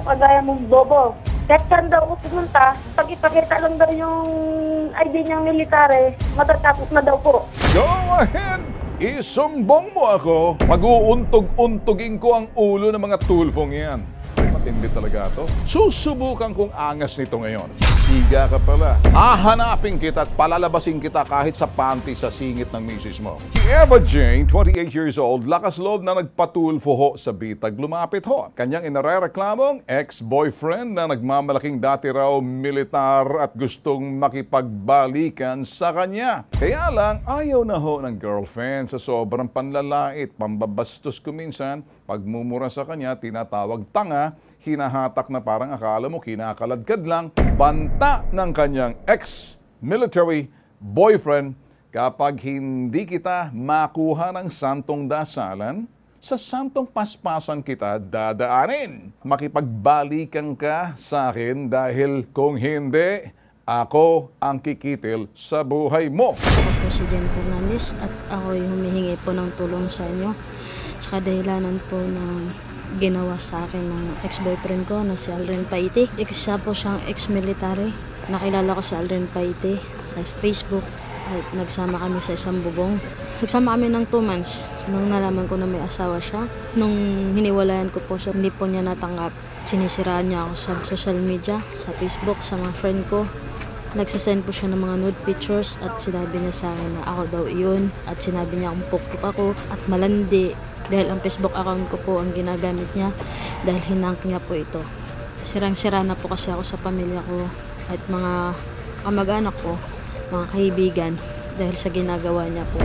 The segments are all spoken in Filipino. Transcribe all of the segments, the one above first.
po kagaya mong bobo. Kahit saan daw ako pumunta, pag ipakita lang daw yung ID niyang military, matatakot na daw po. Go ahead! Isumbong mo ako, mag-uuntog-untogin ko ang ulo ng mga tulfong yan. Matindi talaga to. Susubukan kong angas nito ngayon. Siga ka pala. Hahanapin kita at palalabasin kita kahit sa panty sa singit ng misis mo. Si Eva Jane, 28 years old, lakas loob na nagpatulfo ho sa bitag lumapit ho. Kanyang inarereklamong ex-boyfriend na nagmamalaking dati raw militar at gustong makipagbalikan sa kanya. Kaya lang, ayaw na ho ng girlfriend sa sobrang panlalait, pambabastos kuminsan, pagmumura sa kanya, tinatawag tanga, hinahatak na parang akala mo kinakaladkad lang, banta ng kanyang ex-military boyfriend kapag hindi kita makuha ng santong dasalan, sa santong paspasan kita dadaanin. Makipagbalikan ka sa akin dahil kung hindi, ako ang kikitil sa buhay mo. Ako po si Jen Fernandez at ako yung humihingi po ng tulong sa inyo. Tsaka dahilanan po na ginawa sa akin ng ex-boyfriend ko na si Alren Paite. Isa po siyang ex-military. Nakilala ko si Alren Paite sa Facebook at nagsama kami sa isang bubong. Nagsama kami ng 2 months nung nalaman ko na may asawa siya. Nung hiniwalayan ko po siya, hindi po niya natanggap. Sinisiraan niya ako sa social media, sa Facebook, sa mga friend ko. Nagsasend po siya ng mga nude pictures at sinabi niya sa akin na ako daw iyon. At sinabi niya akong pukpuk ako at malandi. Dahil ang Facebook account ko po ang ginagamit niya dahil hinank niya po ito. Sirang-sira na po kasi ako sa pamilya ko at mga kamag-anak ko, mga kaibigan dahil sa ginagawa niya po.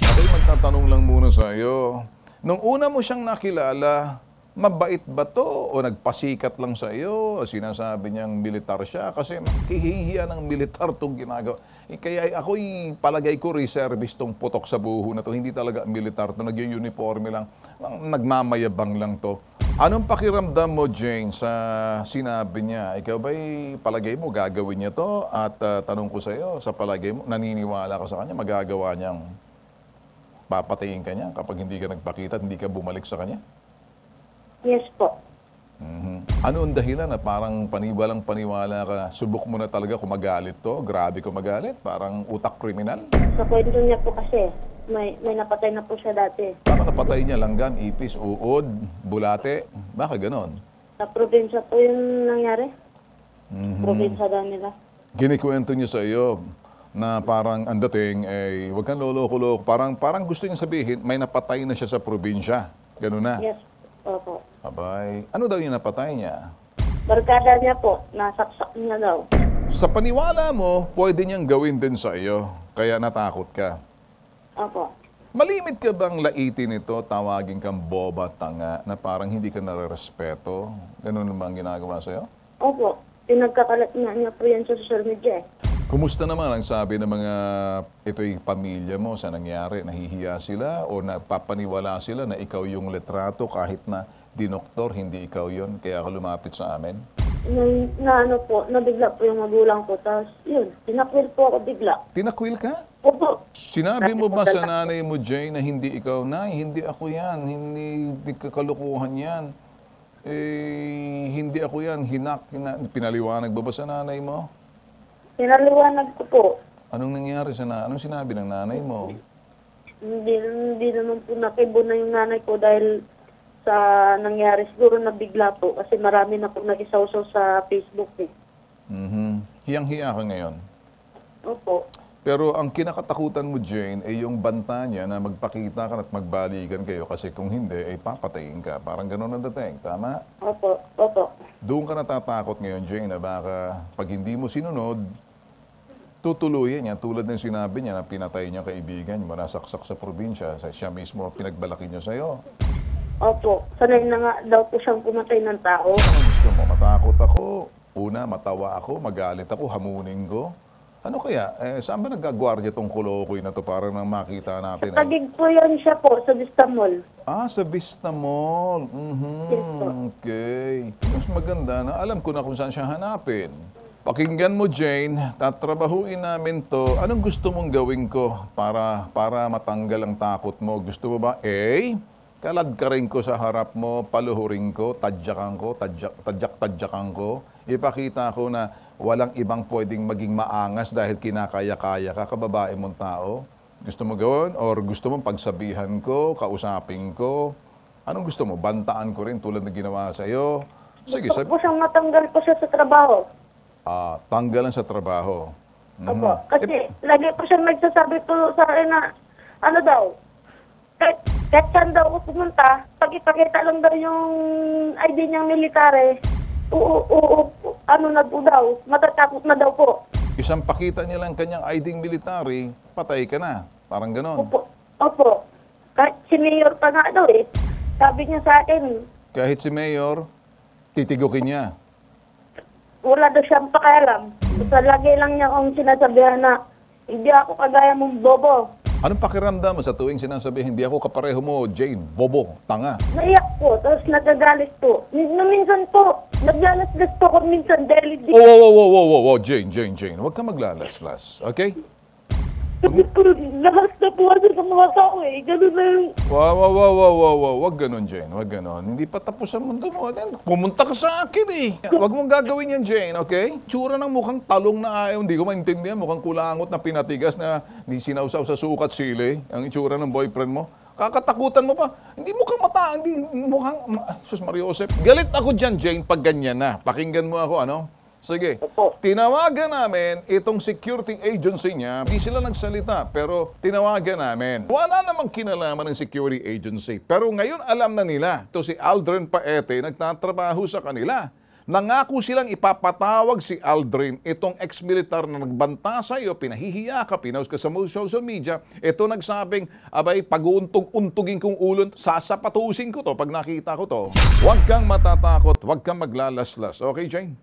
Ako'y magtatanong lang muna sa iyo. Nung una mo siyang nakilala, mabait ba to o nagpasikat lang sa iyo? Sinasabi niyang militar siya kasi makihihiya ng militar tong ginagawa. Kaya ako'y palagay ko reservist tong putok sa buho na to. Hindi talaga militar to, nag-uniforme lang. Nagmamayabang lang to. Anong pakiramdam mo, Jane, sa sinabi niya? Ikaw ba'y palagay mo gagawin niya to? At tanong ko sa iyo, sa palagay mo, naniniwala ka sa kanya, magagawa niyang papatayin ka niya kapag hindi ka nagpakita at hindi ka bumalik sa kanya? Yes po. Ano ang dahilan na parang paniwalang paniwala ka, subok mo na talaga kung magalit to? Grabe kung magalit? Parang utak kriminal? Sa kwento niya po kasi, may napatay na po siya dati. Baka napatay niya langgan, ipis, uod, bulate? Baka ganon? Sa probinsya po yung nangyari. Probinsya daw nila. Ginikwento niya sa iyo na parang ang dating ay huwag kang loloko-loko. Parang gusto niya sabihin, may napatay na siya sa probinsya. Ganun na? Yes. Opo. Abay, ano daw yung napatay niya? Barkada niya po, nasaksak niya daw. Sa paniwala mo, pwede niyang gawin din sa iyo, kaya natakot ka. Opo. Malimit ka bang laitin ito, tawagin kang boba, tanga, na parang hindi ka nare-respeto? Ganun naman ang ginagawa sa iyo? Opo. Pinagkakalat niya po yan sa social media eh. Kumusta naman ang sabi ng mga ito'y pamilya mo sa nangyari? Nahihiya sila o napapaniwala sila na ikaw yung litrato kahit na dinoktor, hindi ikaw yon kaya ka lumapit sa amin? Nabigla po yung magulang ko. Tapos yun, tinakwil po ako bigla. Tinakwil ka? Opo. Sinabi mo ba sa nanay mo, Jay, na hindi ikaw? Nay, hindi ako yan. Hindi kakalukuhan yan. Hindi ako yan. Pinaliwanag ba sa nanay mo? Pinaliwanag ko po. Anong nangyari anong sinabi ng nanay mo? Hindi naman po nakibo na yung nanay ko dahil sa nangyari. Siguro nabigla po kasi marami na po nag-isawsaw sa Facebook eh. Hiyang-hiya ka ngayon? Opo. Pero ang kinakatakutan mo, Jane, ay yung banta niya na magpakita ka at magbalikan kayo kasi kung hindi, ay papatayin ka. Parang gano'n ang dating. Tama? Opo. Opo. Doon ka natatakot ngayon, Jane, na baka pag hindi mo sinunod, tutuluyan niya. Tulad ng sinabi niya na pinatay niya kaibigan mo, nasaksak sa probinsya. Siya mismo pinagbalaki niya sa'yo. Opo. Sanay na nga daw po siyang pumatay ng tao. Ano gusto mo? Matakot ako. Una, matawa ako, magalit ako, hamunin ko. Ano kaya? Saan ba nagagwardiya tong kulokoy na to para nang makita natin? Tagig po yan siya po sa Vista Mall. Sa Vista Mall. Yes po. Okay. Mas maganda na alam ko na kung saan siya hanapin. Pakinggan mo, Jane. Tatrabahuin namin to. Anong gusto mong gawin ko para matanggal ang takot mo? Gusto mo ba A, kalad ka rin ko sa harap mo, paluhurin ko, tadyak-tadyakan ko. Ipakita ko na walang ibang pwedeng maging maangas dahil kinakaya-kaya ka, kababae mong tao. Gusto mo gawin? Or gusto mo pagsabihan ko, kausapin ko? Anong gusto mo? Bantaan ko rin tulad na ginawa sa'yo? Sige, Gusto ko siyang matanggal po siya sa trabaho. Tanggalan sa trabaho. Opo. Kasi lagi po siyang nagsasabi po sa akin na, ano daw, kahit saan daw ako pumunta, pag ipakita lang daw yung ID niyang military, ano na po daw, matatakot na daw po. Isang pakita niya lang kanyang ID military, patay ka na. Parang ganon. Opo. Kahit si Mayor pa nga daw eh. Sabi niya sa akin, Kahit si Mayor, titigukin niya. wala daw siyang pakialam. Basta lagi lang niya akong sinasabihan na, hindi ako kagaya mong bobo. Anong pakiramdam mo sa tuwing sinasabihin, hindi ako kapareho mo, Jane, bobo, tanga? Naiyak po, tapos nagagalit po. Minsan po, naglalasgas po ako minsan dahil hindi. Wow, Jane. Huwag ka maglalaslas, okay? Kasi po, lahas na po kasi sa mga tao eh. Ganun na yung... Wow. Huwag ganon, Jane. Huwag ganon. Hindi pa tapos ang mundo mo. Pumunta ka sa akin eh. Huwag mong gagawin yan, Jane, okay? Tsura ng mukhang talong na ayaw. Hindi ko maintindihan. Mukhang kulangot na pinatigas na sinausaw sa sukat sili. Ang itsura ng boyfriend mo. Kakatakutan mo pa. Hindi mukhang mata. Hindi mukhang... Sus Mariosep. Galit ako dyan, Jane, pag ganyan na. Pakinggan mo ako, ano? Sige. Tinawagan namin itong security agency niya. Hindi sila nagsalita, pero tinawagan namin. Wala namang kinalaman ng security agency. Pero ngayon alam na nila. Ito si Aldrin Paete, nagtatrabaho sa kanila. Nangako silang ipapatawag si Aldrin, itong ex-militar na nagbanta sa iyo, pinahihiya ka, pinaus ka sa social media. Ito nagsabing, abay, pag-uuntog-untugin kong ulo, sasapatusin ko to pag nakita ko to. Huwag kang matatakot, huwag kang maglalaslas. Okay, Jane?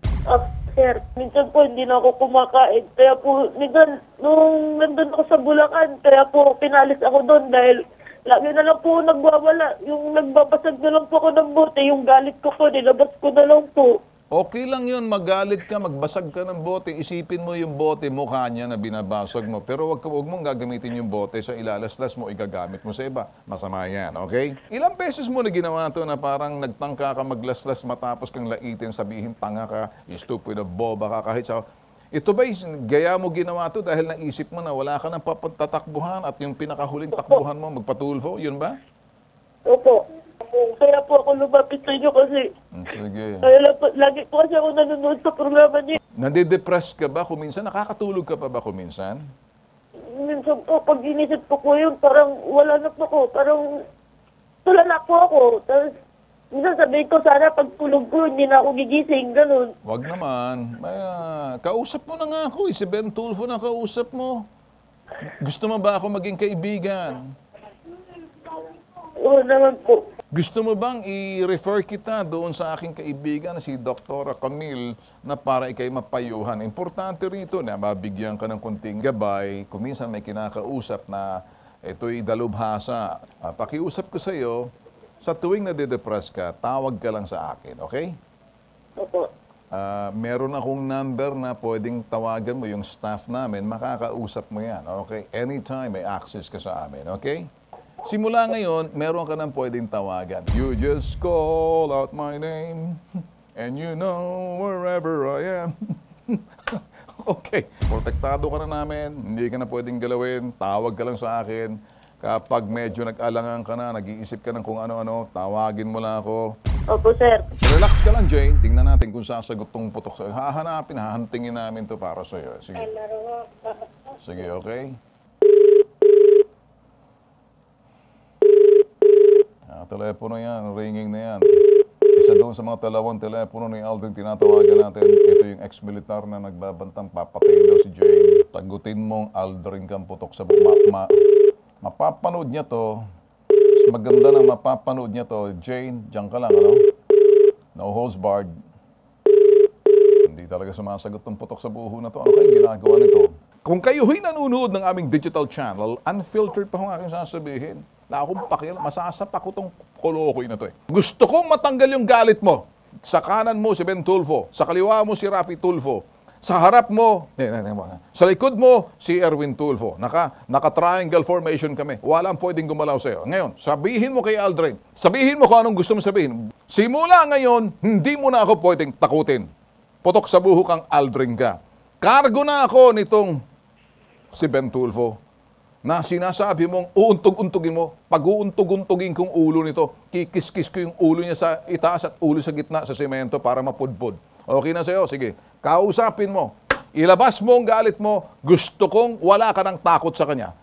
Sir, minsan po hindi na ako kumakain. Kaya po, minsan, nung nandun ako sa Bulacan, kaya po pinalis ako doon dahil lagi na lang po nagwawala. Yung nagbabasag na lang po ako ng bote, yung galit ko po, nilabas ko na lang po. Okay lang yun, magalit ka, magbasag ka ng bote, isipin mo yung bote, mukha niya na binabasag mo. Pero wag mong gagamitin yung bote sa ilalaslas mo, igagamit mo sa iba. Masama yan, okay? Ilang beses mo na ginawa to na parang nagtangka ka maglaslas matapos kang laitin, sabihin tanga ka, stupid na boba ka, kahit sa... Ito ba, gaya mo ginawa to dahil naisip mo na wala ka ng tatakbuhan at yung pinakahuling takbuhan mo, magpatulfo, yun ba? Opo. Kaya po ako lumapit sa inyo kasi Sige. kaya lagi po kasi ako nanonood sa programa niyo. Nade-depress ka ba kuminsan? Nakakatulog ka pa ba kuminsan? Minsan po, pag inisip ko po yun, parang wala na po ako. Parang tulala po ako. Tapos minsan sabihin ko, sana pag tulog ko, hindi na ako gigising, ganun. Wag naman. Kausap mo na nga ako. Si Ben Tulfo na kausap mo. Gusto mo ba ako maging kaibigan? Oo naman po. Gusto mo bang i-refer kita doon sa aking kaibigan na si Dr. Camille na para ikay mapayuhan? Importante rito na mabigyan ka ng konting gabay. Kung minsan may kinakausap na ito'y dalubhasa. Pakiusap ko sa iyo, sa tuwing nade-depress ka, tawag ka lang sa akin, okay? Opo. Meron akong number na pwedeng tawagan mo yung staff namin, makakausap mo yan, okay? Anytime may access ka sa amin, okay? Simula ngayon, meron ka nang pwedeng tawagan. You just call out my name and you know wherever I am. Okay, protektado ka na namin, hindi ka na pwedeng galawin, tawag ka lang sa akin. Kapag medyo nag-alangan ka na, nag-iisip ka ng kung ano-ano, tawagin mo lang ako. Opo, sir. Relax ka lang, Jane. Tingnan natin kung sasagot tong putok sa'yo. Hahantingin namin to para sa'yo. Sige. Sige, okay? Telepono yan, ringing na yan. Isa doon sa mga telepono ni Aldrin, tinatawagan natin. Ito yung ex-militar na nagbabantang papatayin daw si Jane. Tagutin mong Aldrin kang putok sa mapapanood niya to. Mas maganda na mapapanood niya to. Jane, diyan ka lang, ano? No holds barred. Hindi talaga sumasagot ng putok sa buho na to. Ano kayong ginagawa nito? Kung kayo'y nanonood ng aming digital channel, unfiltered pa kung aking sasabihin. Na akong pakialam, masasapak ko tong kolokoy na to eh. Gusto kong matanggal yung galit mo. Sa kanan mo si Ben Tulfo, sa kaliwa mo si Rafi Tulfo. Sa harap mo, sa likod mo, si Erwin Tulfo. Naka-triangle formation kami. Walang pwedeng gumalaw sa'yo. Ngayon, sabihin mo kay Aldrin. Sabihin mo kung anong gusto mo sabihin. Simula ngayon, hindi mo na ako pwedeng takutin. Putok sa buhok ang Aldrin ka. Kargo na ako nitong si Ben Tulfo na sinasabi mong uuntog-untugin mo. Pag uuntog-untugin kong ulo nito, kikis-kis ko yung ulo niya sa itaas at ulo sa gitna sa semento para mapudpud. Okay na sa'yo? Sige. Kausapin mo. Ilabas mo ang galit mo. Gusto kong wala ka ng takot sa kanya.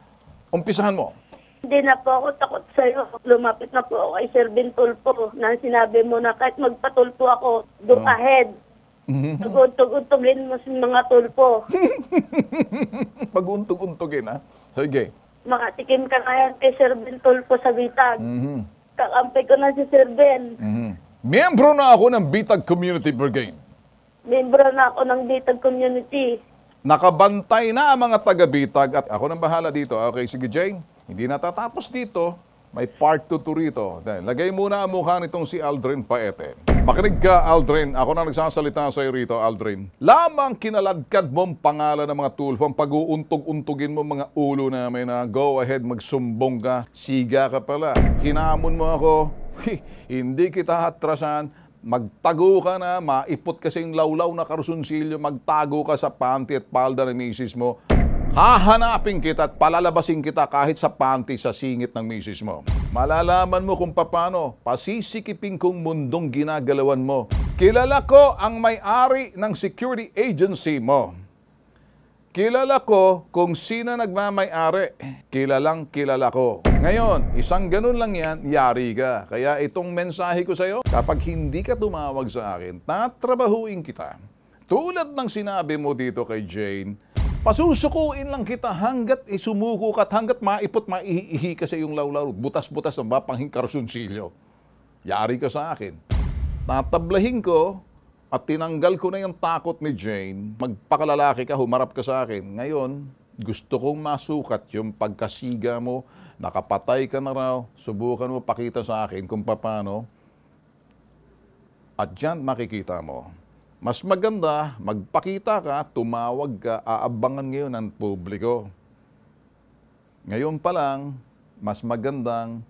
Umpisahan mo. Hindi na po ako takot sa'yo. Lumapit na po ako kay Sir Ben Tulfo na sinabi mo na kahit magpatulpo ako, go ahead. Nag-untog-untogin mo sa mga tulpo. Pag-untog-untogin, ha? Sige. Makatikim ka na yan kay Sir Ben Tulfo sa bitag. Kakampi ko na si Sir Ben. Miyembro na ako ng Bitag Community Brigade. Membro na ako ng Bitag Community. Nakabantay na ang mga taga-Bitag at ako nang bahala dito. Okay, sige Jane. Hindi natatapos dito. May part 2 to rito. Lagay muna ang mukha nitong si Aldrin Paete. Makinig ka, Aldrin. Ako na nagsasalita sa iyo rito, Aldrin. Lamang kinaladkad mong pangalan ng mga Tulfo, ang pag-uuntog-untugin mo mga ulo namin na go ahead, magsumbong ka. Siga ka pala. Hinamon mo ako. Hindi kita atrasan. Magtago ka na, maipot kasing lawlaw na karusunsilyo, magtago ka sa panty at palda ng misis mo. Hahanapin kita at palalabasin kita kahit sa panty sa singit ng misis mo. Malalaman mo kung paano pasisikipin kong mundong ginagalawan mo. Kilala ko ang may-ari ng security agency mo. Kilala ko kung sino nagmamay-ari. Kilalang kilala ko. Ngayon, isang ganun lang yan, yari ka. Kaya itong mensahe ko sa'yo, kapag hindi ka tumawag sa akin, tatrabahuin kita. Tulad ng sinabi mo dito kay Jane, pasusukuin lang kita hanggat isumuko ka at hanggat maipot, maihihi ka sa iyong lawlaw. Butas-butas ng bapanghing karusunsilyo. Yari ka sa akin. Tatablahin ko at tinanggal ko na yung takot ni Jane. Magpakalalaki ka, humarap ka sa akin. Ngayon, gusto kong masukat yung pagkasiga mo, nakapatay ka na raw, subukan mo pakita sa akin kung paano. At dyan makikita mo. Mas maganda, magpakita ka, tumawag ka, aabangan ngayon ng publiko. Ngayon pa lang, mas magandang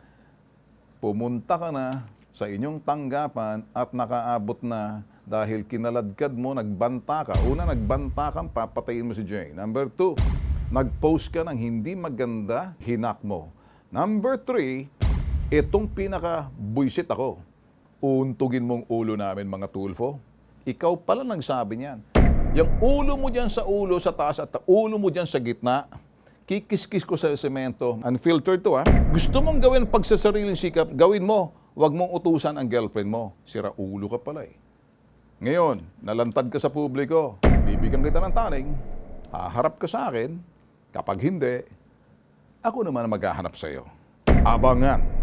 pumunta ka na sa inyong tanggapan at nakaabot na dahil kinaladkad mo, nagbanta ka. Una, nagbanta kang papatayin mo si Jane. Number 2, nag-post ka ng hindi maganda, hinak mo. Number 3, itong pinaka-buisit ako. Uuntugin mong ulo namin mga Tulfo. Ikaw pala nagsabi niyan. Yung ulo mo dyan sa ulo, sa taas at ulo mo dyan sa gitna, kikis-kis ko sa semento. Unfiltered to, ha? Gusto mong gawin pagsasariling sikap, gawin mo. Huwag mong utusan ang girlfriend mo. Sira ulo ka pala eh. Ngayon, nalantad ka sa publiko, bibigyan kita ng taning, haharap ka sa akin, kapag hindi, ako naman maghahanap sa iyo. Abangan!